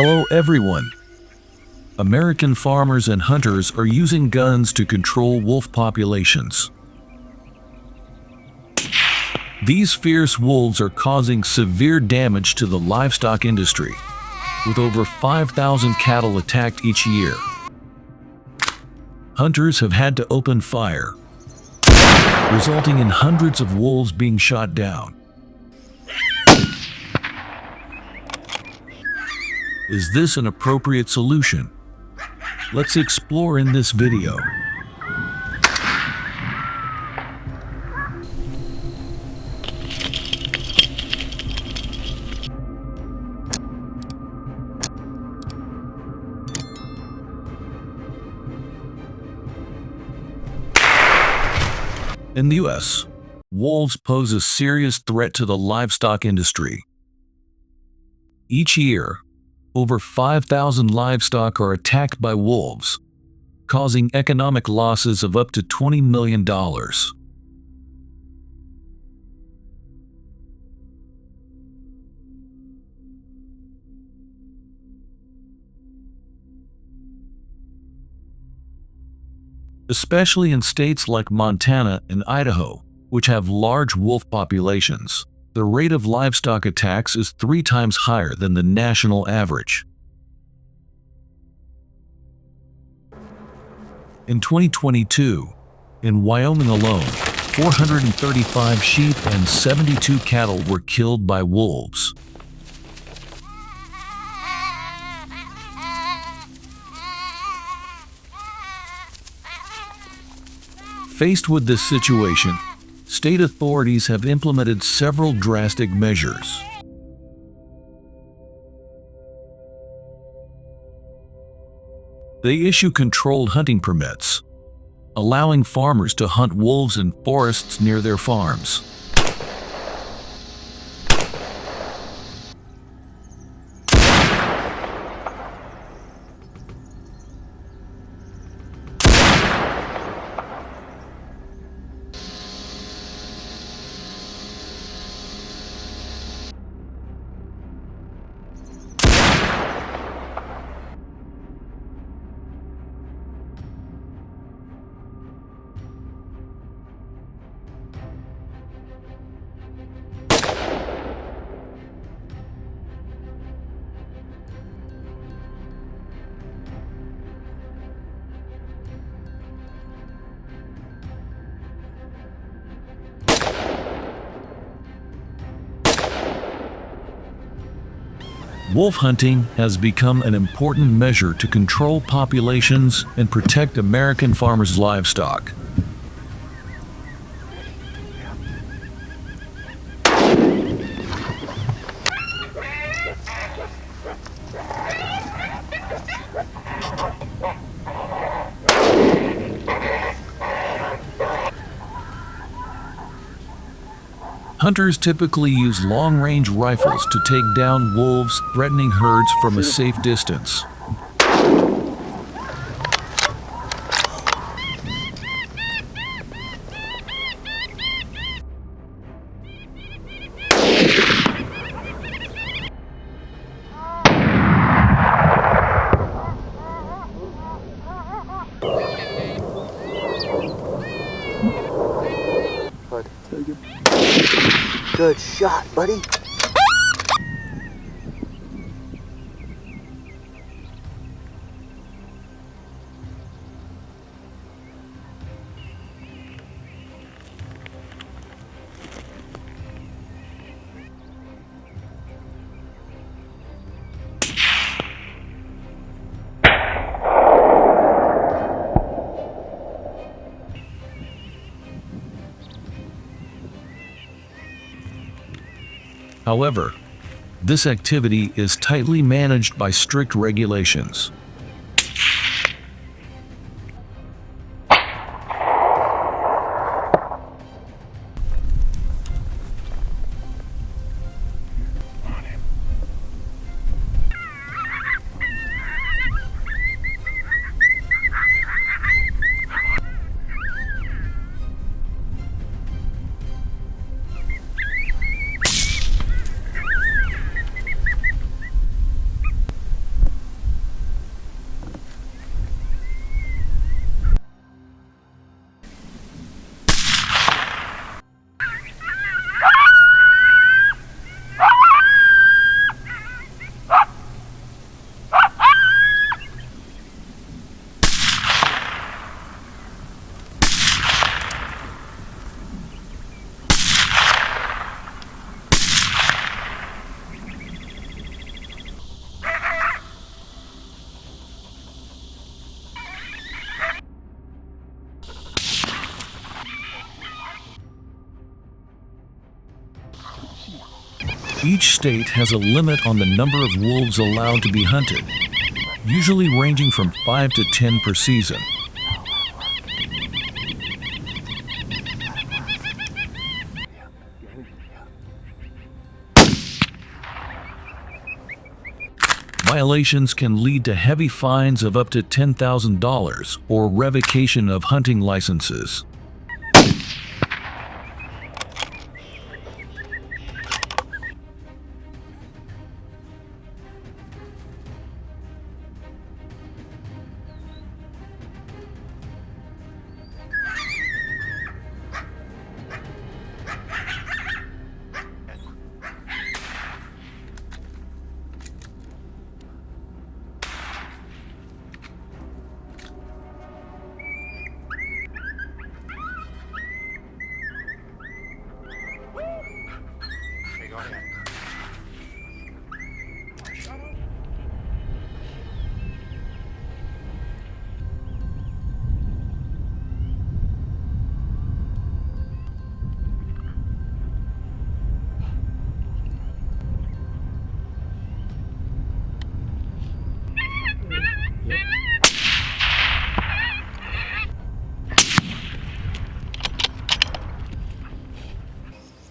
Hello everyone! American farmers and hunters are using guns to control wolf populations. These fierce wolves are causing severe damage to the livestock industry, with over 5,000 cattle attacked each year. Hunters have had to open fire, resulting in hundreds of wolves being shot down. Is this an appropriate solution? Let's explore in this video. In the US, wolves pose a serious threat to the livestock industry. Each year, over 5,000 livestock are attacked by wolves, causing economic losses of up to $20 million. Especially in states like Montana and Idaho, which have large wolf populations. The rate of livestock attacks is 3 times higher than the national average. In 2022, in Wyoming alone, 435 sheep and 72 cattle were killed by wolves. Faced with this situation, state authorities have implemented several drastic measures. They issue controlled hunting permits, allowing farmers to hunt wolves in forests near their farms. Wolf hunting has become an important measure to control populations and protect American farmers' livestock. Hunters typically use long-range rifles to take down wolves threatening herds from a safe distance. Good shot, buddy. However, this activity is tightly managed by strict regulations. Each state has a limit on the number of wolves allowed to be hunted, usually ranging from 5 to 10 per season. Violations can lead to heavy fines of up to $10,000 or revocation of hunting licenses.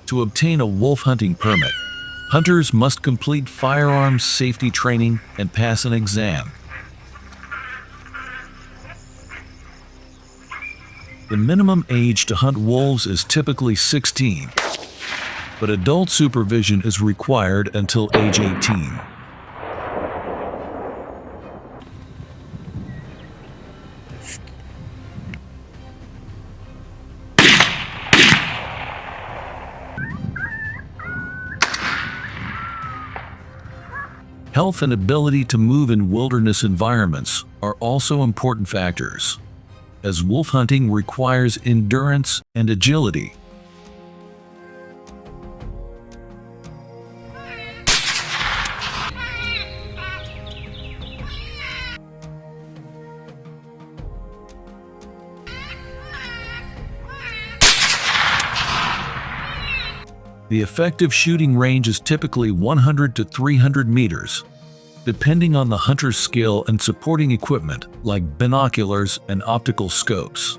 To obtain a wolf hunting permit, hunters must complete firearms safety training and pass an exam. The minimum age to hunt wolves is typically 16, but adult supervision is required until age 18. Health and ability to move in wilderness environments are also important factors, as wolf hunting requires endurance and agility. The effective shooting range is typically 100 to 300 meters, depending on the hunter's skill and supporting equipment like binoculars and optical scopes.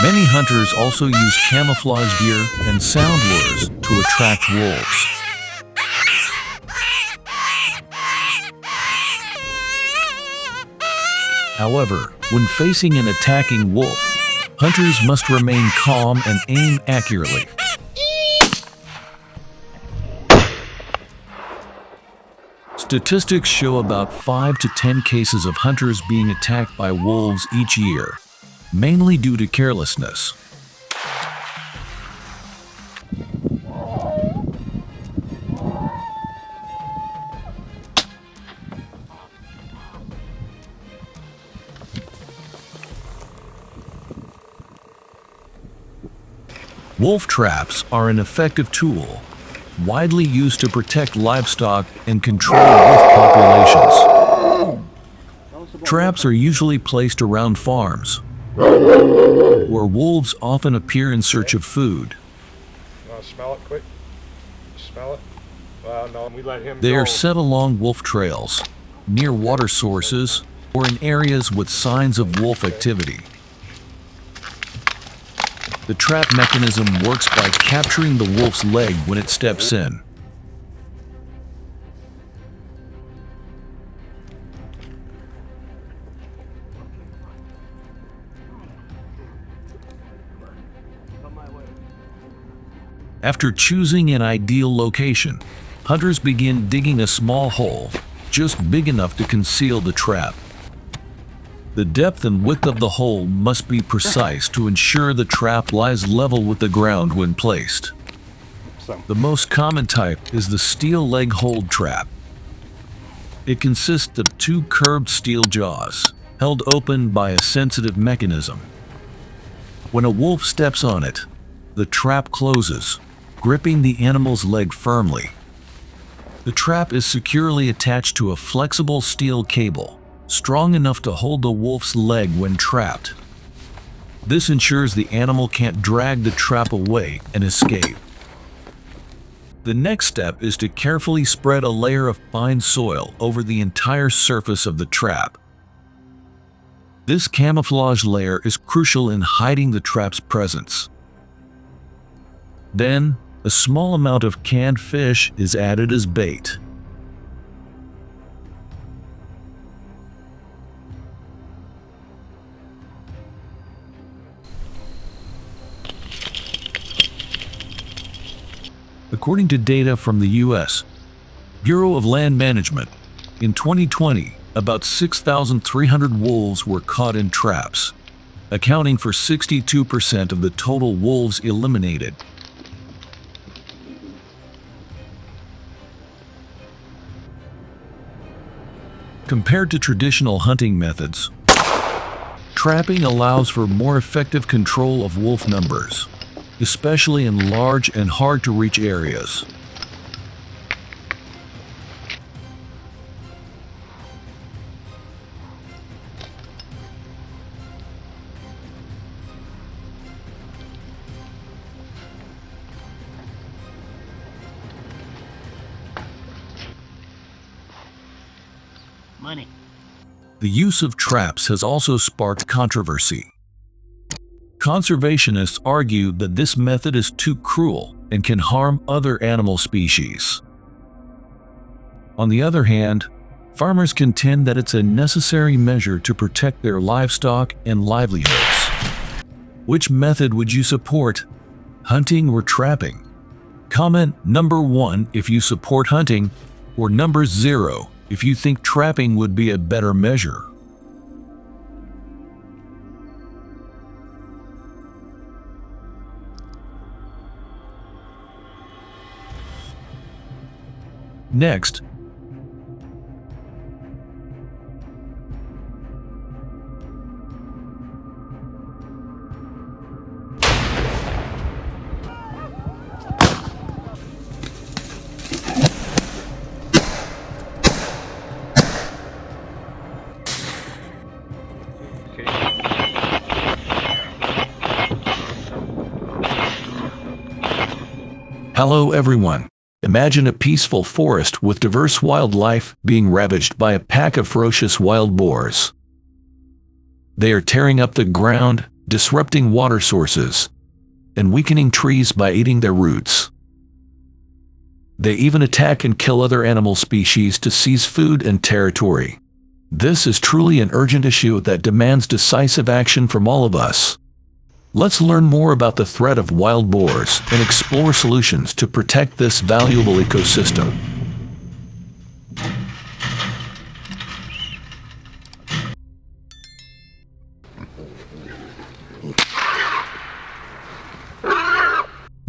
Many hunters also use camouflage gear and sound lures to attract wolves. However, when facing an attacking wolf, hunters must remain calm and aim accurately. Statistics show about 5 to 10 cases of hunters being attacked by wolves each year, mainly due to carelessness. Wolf traps are an effective tool, widely used to protect livestock and control wolf populations. Traps are usually placed around farms, where wolves often appear in search of food. Smell it quick. Smell it. No, we let him They go. are set along wolf trails, near water sources, or in areas with signs of wolf activity. The trap mechanism works by capturing the wolf's leg when it steps in. After choosing an ideal location, hunters begin digging a small hole, just big enough to conceal the trap. The depth and width of the hole must be precise to ensure the trap lies level with the ground when placed. The most common type is the steel leg hold trap. It consists of 2 curved steel jaws, held open by a sensitive mechanism. When a wolf steps on it, the trap closes, gripping the animal's leg firmly. The trap is securely attached to a flexible steel cable, strong enough to hold the wolf's leg when trapped. This ensures the animal can't drag the trap away and escape. The next step is to carefully spread a layer of fine soil over the entire surface of the trap. This camouflage layer is crucial in hiding the trap's presence. Then, a small amount of canned fish is added as bait. According to data from the U.S. Bureau of Land Management, in 2020, about 6,300 wolves were caught in traps, accounting for 62% of the total wolves eliminated. Compared to traditional hunting methods, trapping allows for more effective control of wolf numbers, especially in large and hard-to-reach areas. Money. The use of traps has also sparked controversy. Conservationists argue that this method is too cruel and can harm other animal species. On the other hand, farmers contend that it's a necessary measure to protect their livestock and livelihoods. Which method would you support? Hunting or trapping? Comment number 1 if you support hunting, or number 0 if you think trapping would be a better measure. Next, Hello everyone. Imagine a peaceful forest with diverse wildlife being ravaged by a pack of ferocious wild boars. They are tearing up the ground, disrupting water sources, and weakening trees by eating their roots. They even attack and kill other animal species to seize food and territory. This is truly an urgent issue that demands decisive action from all of us. Let's learn more about the threat of wild boars and explore solutions to protect this valuable ecosystem.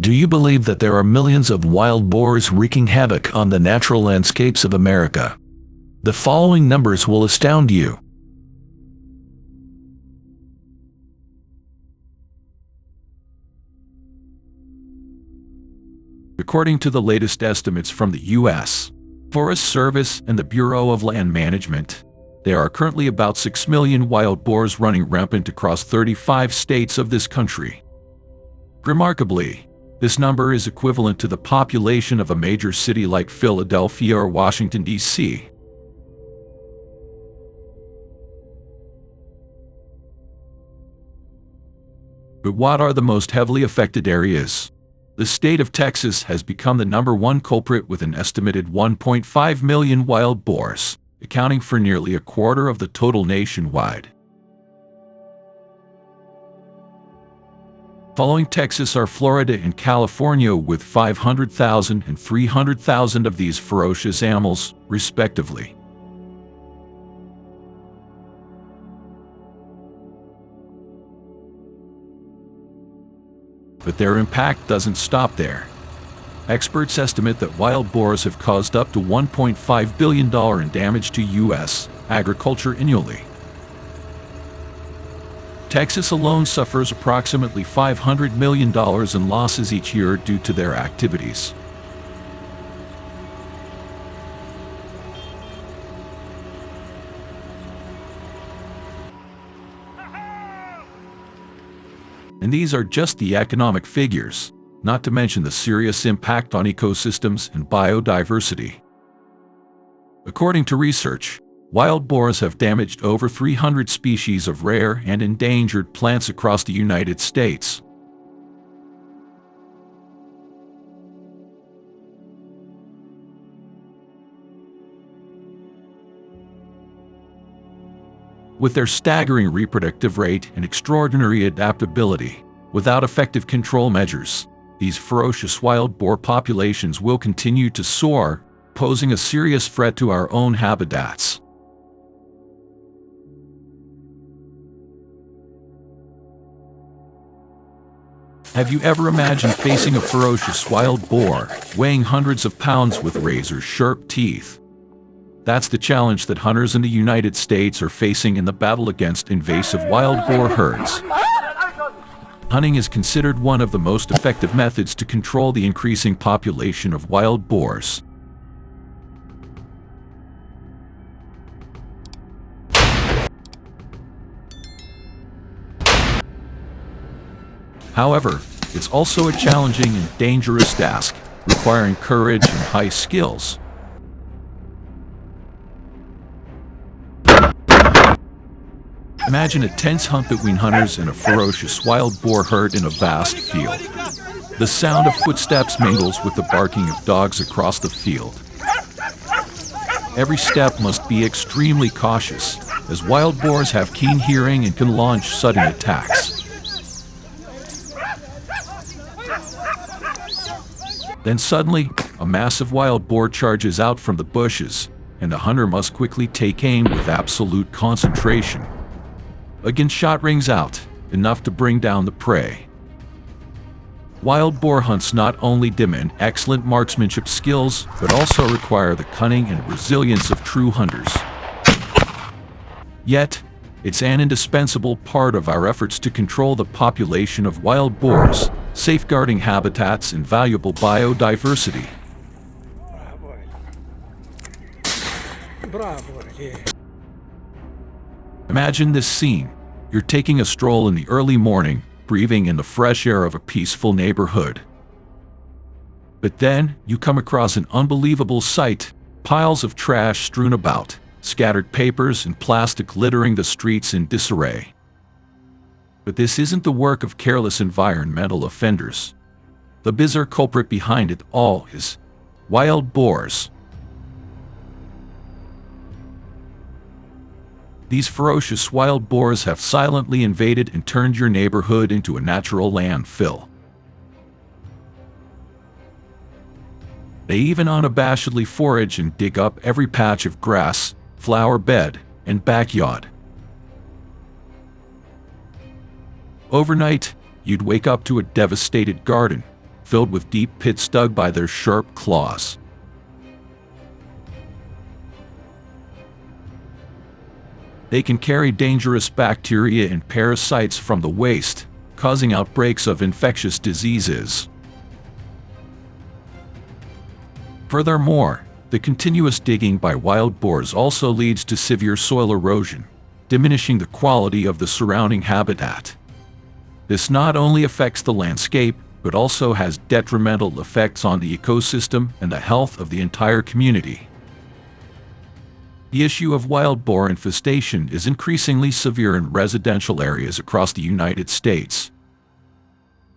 Do you believe that there are millions of wild boars wreaking havoc on the natural landscapes of America? The following numbers will astound you. According to the latest estimates from the U.S. Forest Service and the Bureau of Land Management, there are currently about 6 million wild boars running rampant across 35 states of this country. Remarkably, this number is equivalent to the population of a major city like Philadelphia or Washington, D.C. But what are the most heavily affected areas? The state of Texas has become the #1 culprit with an estimated 1.5 million wild boars, accounting for nearly a quarter of the total nationwide. Following Texas are Florida and California with 500,000 and 300,000 of these ferocious animals, respectively. But their impact doesn't stop there. Experts estimate that wild boars have caused up to $1.5 billion in damage to U.S. agriculture annually. Texas alone suffers approximately $500 million in losses each year due to their activities. And these are just the economic figures, not to mention the serious impact on ecosystems and biodiversity. According to research, wild boars have damaged over 300 species of rare and endangered plants across the United States. With their staggering reproductive rate and extraordinary adaptability, without effective control measures, these ferocious wild boar populations will continue to soar, posing a serious threat to our own habitats. Have you ever imagined facing a ferocious wild boar, weighing hundreds of pounds with razor-sharp teeth? That's the challenge that hunters in the United States are facing in the battle against invasive wild boar herds. Hunting is considered one of the most effective methods to control the increasing population of wild boars. However, it's also a challenging and dangerous task, requiring courage and high skills. Imagine a tense hunt between hunters and a ferocious wild boar herd in a vast field. The sound of footsteps mingles with the barking of dogs across the field. Every step must be extremely cautious, as wild boars have keen hearing and can launch sudden attacks. Then suddenly, a massive wild boar charges out from the bushes, and the hunter must quickly take aim with absolute concentration. A gunshot rings out, enough to bring down the prey. Wild boar hunts not only demand excellent marksmanship skills, but also require the cunning and resilience of true hunters. Yet, it's an indispensable part of our efforts to control the population of wild boars, safeguarding habitats and valuable biodiversity. Imagine this scene. You're taking a stroll in the early morning, breathing in the fresh air of a peaceful neighborhood. But then, you come across an unbelievable sight: piles of trash strewn about, scattered papers and plastic littering the streets in disarray. But this isn't the work of careless environmental offenders. The bizarre culprit behind it all is wild boars. These ferocious wild boars have silently invaded and turned your neighborhood into a natural landfill. They even unabashedly forage and dig up every patch of grass, flower bed, and backyard. Overnight, you'd wake up to a devastated garden, filled with deep pits dug by their sharp claws. They can carry dangerous bacteria and parasites from the waste, causing outbreaks of infectious diseases. Furthermore, the continuous digging by wild boars also leads to severe soil erosion, diminishing the quality of the surrounding habitat. This not only affects the landscape, but also has detrimental effects on the ecosystem and the health of the entire community. The issue of wild boar infestation is increasingly severe in residential areas across the United States.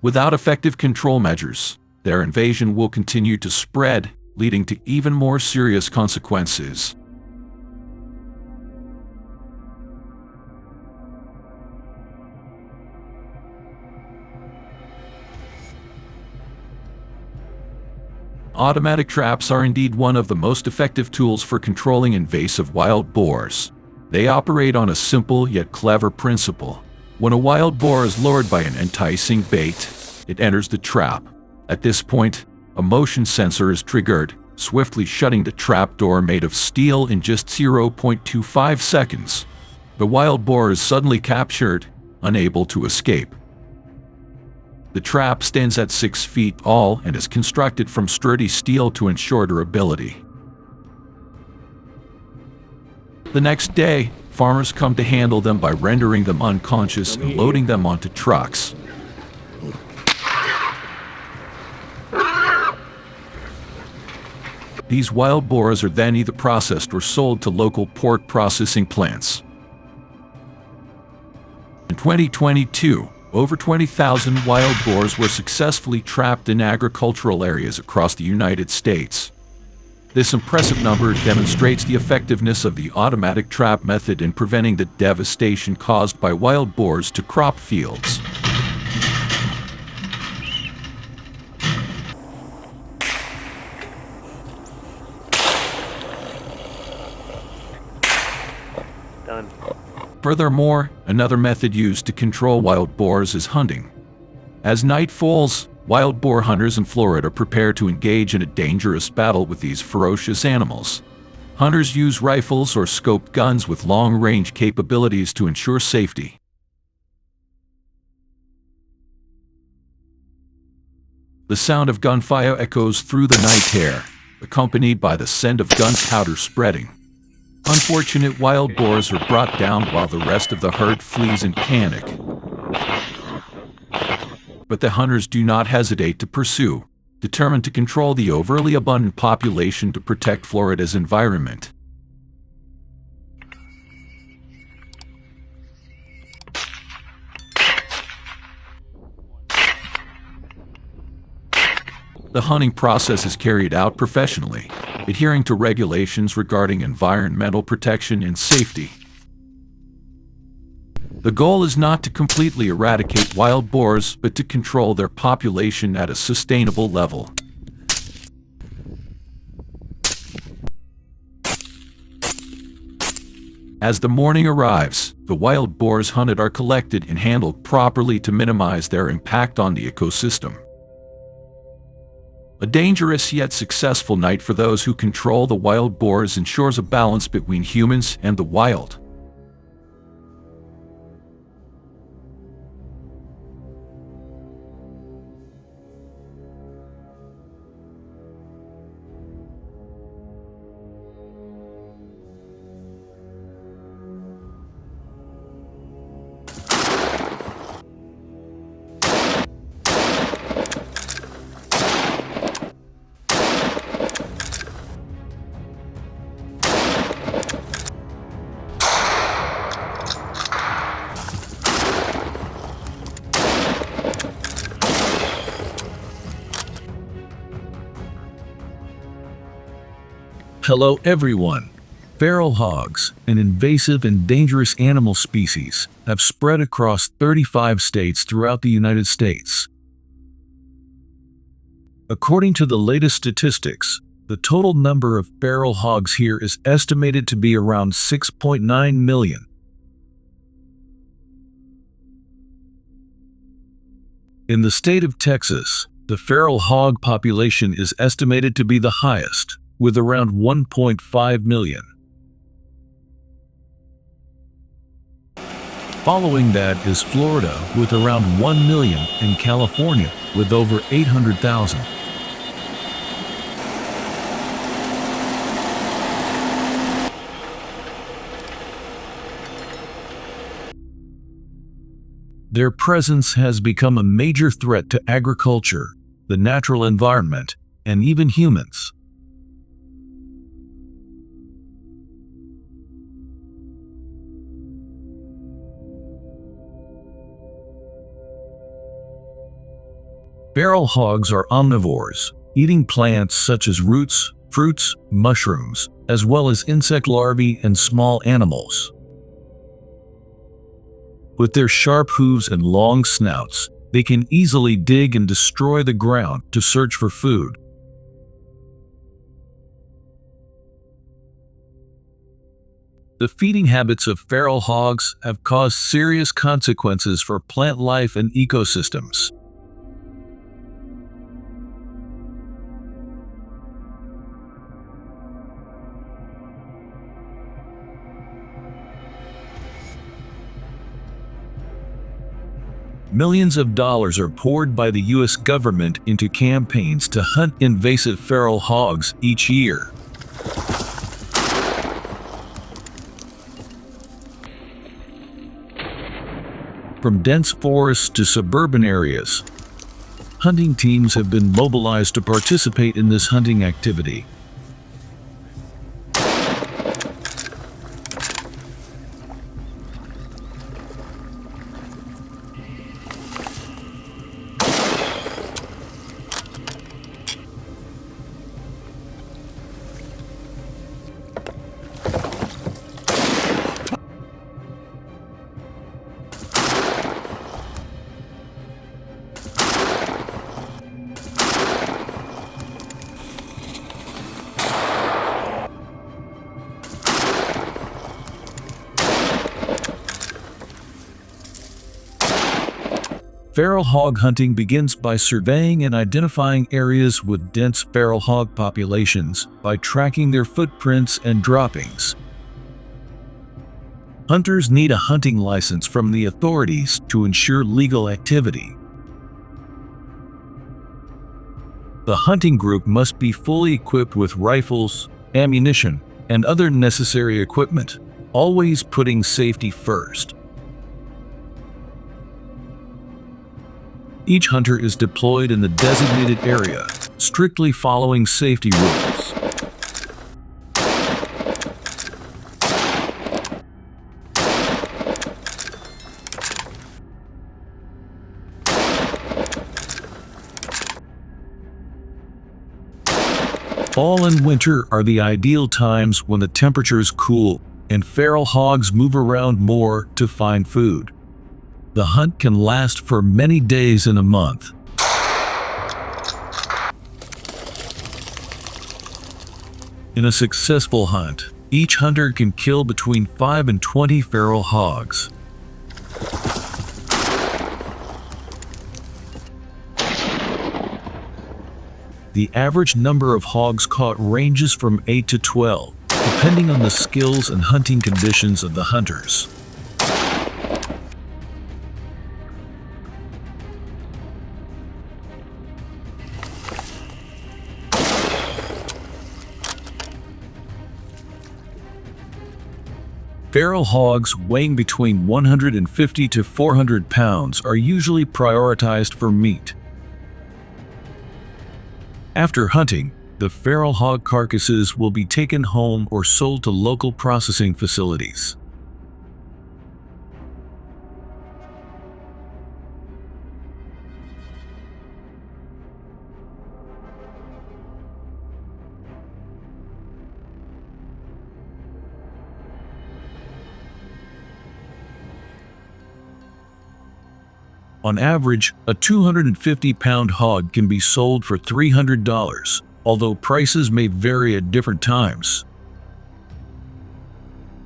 Without effective control measures, their invasion will continue to spread, leading to even more serious consequences. Automatic traps are indeed one of the most effective tools for controlling invasive wild boars. They operate on a simple yet clever principle. When a wild boar is lured by an enticing bait, it enters the trap. At this point, a motion sensor is triggered, swiftly shutting the trap door made of steel in just 0.25 seconds. The wild boar is suddenly captured, unable to escape. The trap stands at 6 feet tall and is constructed from sturdy steel to ensure durability. The next day, farmers come to handle them by rendering them unconscious and loading them onto trucks. These wild boars are then either processed or sold to local pork processing plants. In 2022, over 20,000 wild boars were successfully trapped in agricultural areas across the United States. This impressive number demonstrates the effectiveness of the automatic trap method in preventing the devastation caused by wild boars to crop fields. Done. Furthermore, another method used to control wild boars is hunting. As night falls, wild boar hunters in Florida prepare to engage in a dangerous battle with these ferocious animals. Hunters use rifles or scoped guns with long-range capabilities to ensure safety. The sound of gunfire echoes through the night air, accompanied by the scent of gunpowder spreading. Unfortunate wild boars are brought down while the rest of the herd flees in panic. But the hunters do not hesitate to pursue, determined to control the overly abundant population to protect Florida's environment. The hunting process is carried out professionally, adhering to regulations regarding environmental protection and safety. The goal is not to completely eradicate wild boars, but to control their population at a sustainable level. As the morning arrives, the wild boars hunted are collected and handled properly to minimize their impact on the ecosystem. A dangerous yet successful night for those who control the wild boars ensures a balance between humans and the wild. Hello everyone. Feral hogs, an invasive and dangerous animal species, have spread across 35 states throughout the United States. According to the latest statistics, the total number of feral hogs here is estimated to be around 6.9 million. In the state of Texas, the feral hog population is estimated to be the highest, with around 1.5 million. Following that is Florida with around 1 million and California with over 800,000. Their presence has become a major threat to agriculture, the natural environment, and even humans. Feral hogs are omnivores, eating plants such as roots, fruits, mushrooms, as well as insect larvae and small animals. With their sharp hooves and long snouts, they can easily dig and destroy the ground to search for food. The feeding habits of feral hogs have caused serious consequences for plant life and ecosystems. Millions of dollars are poured by the U.S. government into campaigns to hunt invasive feral hogs each year. From dense forests to suburban areas, hunting teams have been mobilized to participate in this hunting activity. Feral hog hunting begins by surveying and identifying areas with dense feral hog populations by tracking their footprints and droppings. Hunters need a hunting license from the authorities to ensure legal activity. The hunting group must be fully equipped with rifles, ammunition, and other necessary equipment, always putting safety first. Each hunter is deployed in the designated area, strictly following safety rules. Fall and winter are the ideal times when the temperatures cool and feral hogs move around more to find food. The hunt can last for many days in a month. In a successful hunt, each hunter can kill between 5 and 20 feral hogs. The average number of hogs caught ranges from 8 to 12, depending on the skills and hunting conditions of the hunters. Feral hogs weighing between 150 to 400 pounds are usually prioritized for meat. After hunting, the feral hog carcasses will be taken home or sold to local processing facilities. On average, a 250-pound hog can be sold for $300, although prices may vary at different times.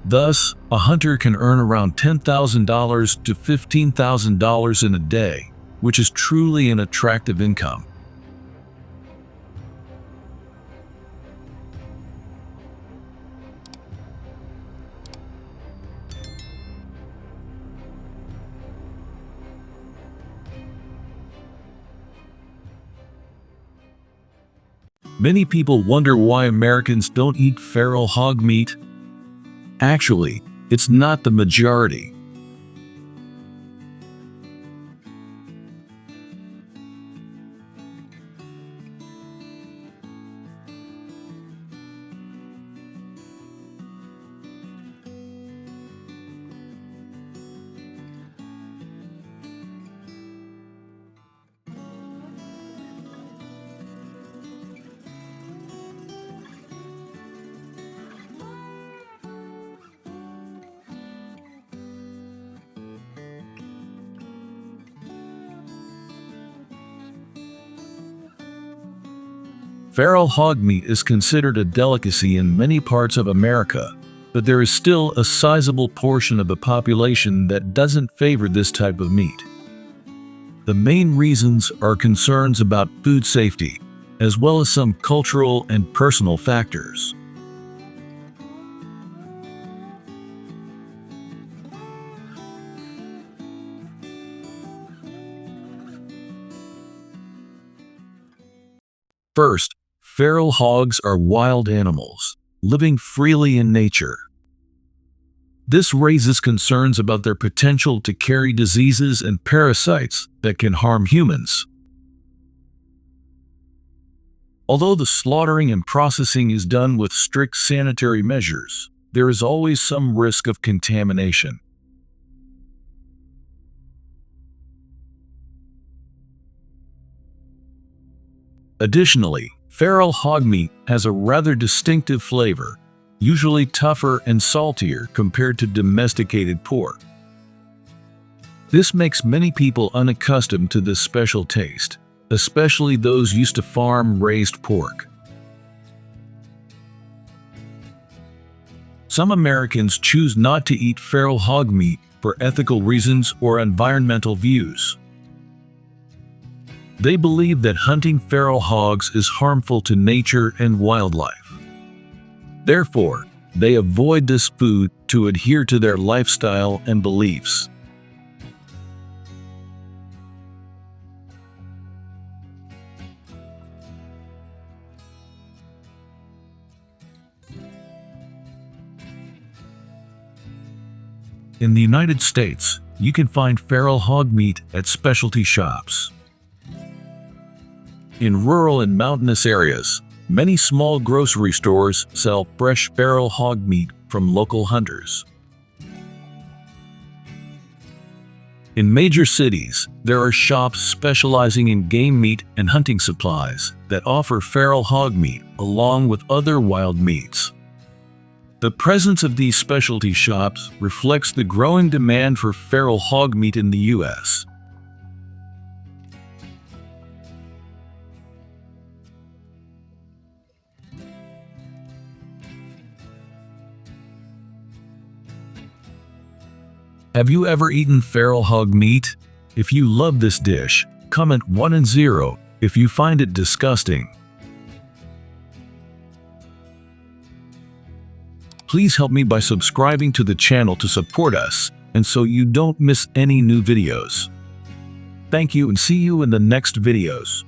Thus, a hunter can earn around $10,000 to $15,000 in a day, which is truly an attractive income. Many people wonder why Americans don't eat feral hog meat. Actually, it's not the majority. Feral hog meat is considered a delicacy in many parts of America, but there is still a sizable portion of the population that doesn't favor this type of meat. The main reasons are concerns about food safety, as well as some cultural and personal factors. First, feral hogs are wild animals, living freely in nature. This raises concerns about their potential to carry diseases and parasites that can harm humans. Although the slaughtering and processing is done with strict sanitary measures, there is always some risk of contamination. Additionally, feral hog meat has a rather distinctive flavor, usually tougher and saltier compared to domesticated pork. This makes many people unaccustomed to this special taste, especially those used to farm-raised pork. Some Americans choose not to eat feral hog meat for ethical reasons or environmental views. They believe that hunting feral hogs is harmful to nature and wildlife. Therefore, they avoid this food to adhere to their lifestyle and beliefs. In the United States, you can find feral hog meat at specialty shops. In rural and mountainous areas, many small grocery stores sell fresh feral hog meat from local hunters. In major cities, there are shops specializing in game meat and hunting supplies that offer feral hog meat along with other wild meats. The presence of these specialty shops reflects the growing demand for feral hog meat in the U.S. Have you ever eaten feral hog meat? If you love this dish, comment 1 and 0 if you find it disgusting. Please help me by subscribing to the channel to support us, and so you don't miss any new videos. Thank you and see you in the next videos.